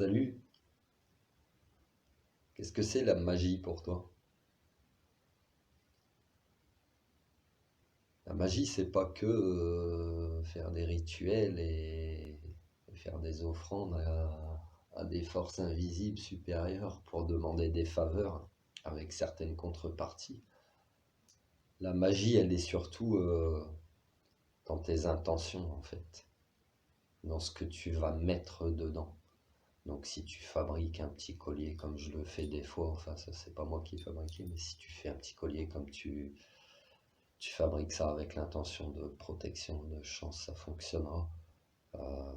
Salut, qu'est-ce que c'est la magie pour toi? La magie, c'est pas que faire des rituels et faire des offrandes à des forces invisibles supérieures pour demander des faveurs avec certaines contreparties. La magie, elle est surtout dans tes intentions, en fait, dans ce que tu vas mettre dedans. Donc si tu fabriques un petit collier comme je le fais des fois, enfin ça c'est pas moi qui le fabrique, mais si tu fais un petit collier comme tu fabriques ça avec l'intention de protection, de chance, ça fonctionnera. Euh,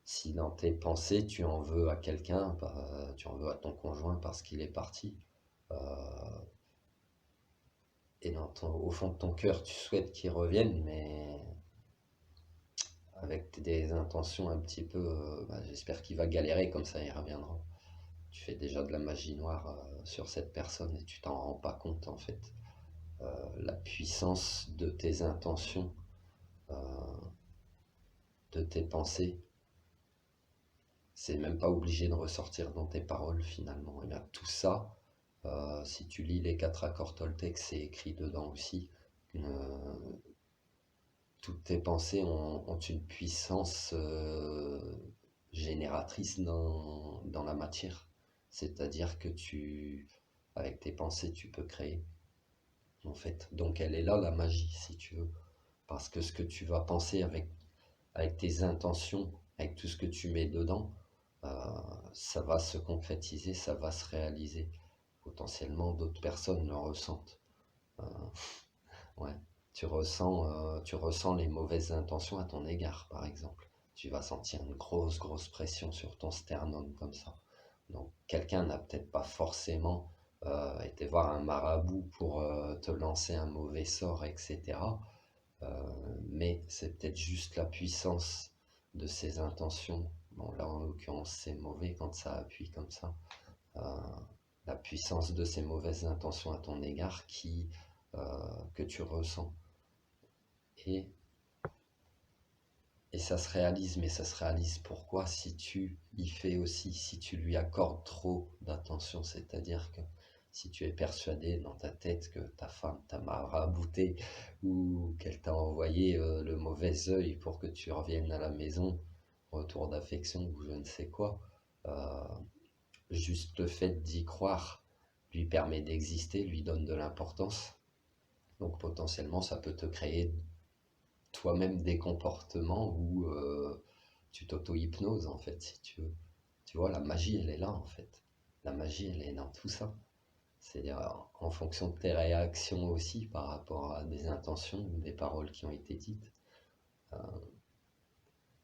Si dans tes pensées tu en veux à quelqu'un, bah, tu en veux à ton conjoint parce qu'il est parti, euh, et au fond de ton cœur tu souhaites qu'il revienne, mais avec des intentions un petit peu, bah, j'espère qu'il va galérer, comme ça il reviendra. Tu fais déjà de la magie noire sur cette personne et tu t'en rends pas compte en fait. La puissance de tes intentions, euh, de tes pensées, c'est même pas obligé de ressortir dans tes paroles finalement. Et bien tout ça, si tu lis les 4 accords Toltec, c'est écrit dedans aussi. Euh, Toutes tes pensées ont une puissance génératrice dans la matière. C'est-à-dire que avec tes pensées, tu peux créer, en fait. Donc elle est là, la magie, si tu veux. Parce que ce que tu vas penser avec tes intentions, avec tout ce que tu mets dedans, ça va se concrétiser, ça va se réaliser. Potentiellement, d'autres personnes le ressentent. Euh, ouais. Tu ressens les mauvaises intentions à ton égard, par exemple. Tu vas sentir une grosse, grosse pression sur ton sternum comme ça. Donc, quelqu'un n'a peut-être pas forcément été voir un marabout pour te lancer un mauvais sort, etc. Mais c'est peut-être juste la puissance de ses intentions. Bon, là, en l'occurrence, c'est mauvais quand ça appuie comme ça. Euh, la puissance de ses mauvaises intentions à ton égard que tu ressens. Et, et ça se réalise, mais ça se réalise pourquoi si tu y fais aussi, si tu lui accordes trop d'attention, c'est-à-dire que si tu es persuadé dans ta tête que ta femme t'a marabouté ou qu'elle t'a envoyé le mauvais œil pour que tu reviennes à la maison, retour d'affection ou je ne sais quoi, euh, juste le fait d'y croire lui permet d'exister, lui donne de l'importance. Donc potentiellement ça peut te créer toi-même des comportements où tu t'auto-hypnoses en fait, si tu veux. Tu vois, la magie, elle est là en fait. La magie, elle est dans tout ça. C'est-à-dire en fonction de tes réactions aussi par rapport à des intentions ou des paroles qui ont été dites. Euh,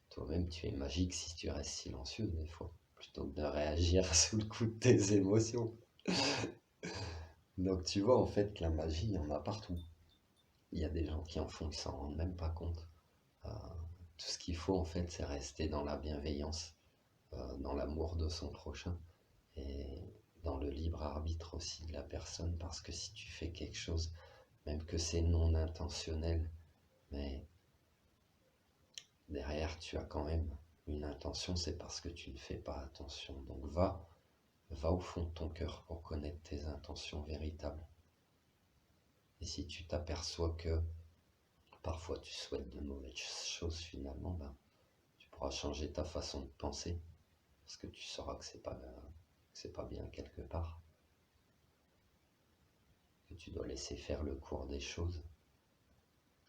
Toi-même, tu es magique si tu restes silencieux des fois, plutôt que de réagir sous le coup de tes émotions. Donc tu vois, en fait, la magie, il y en a partout. Il y a des gens qui en font, ils s'en rendent même pas compte. Euh, Tout ce qu'il faut, en fait, c'est rester dans la bienveillance, dans l'amour de son prochain et dans le libre arbitre aussi de la personne, parce que si tu fais quelque chose, même que c'est non intentionnel, mais derrière tu as quand même une intention, c'est parce que tu ne fais pas attention. Donc va au fond de ton cœur pour connaître tes intentions véritables. Et si tu t'aperçois que parfois tu souhaites de mauvaises choses finalement, ben, tu pourras changer ta façon de penser, parce que tu sauras que c'est pas bien quelque part, que tu dois laisser faire le cours des choses.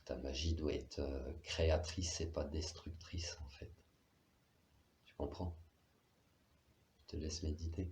Ta magie doit être créatrice et pas destructrice en fait. Tu comprends? Je te laisse méditer.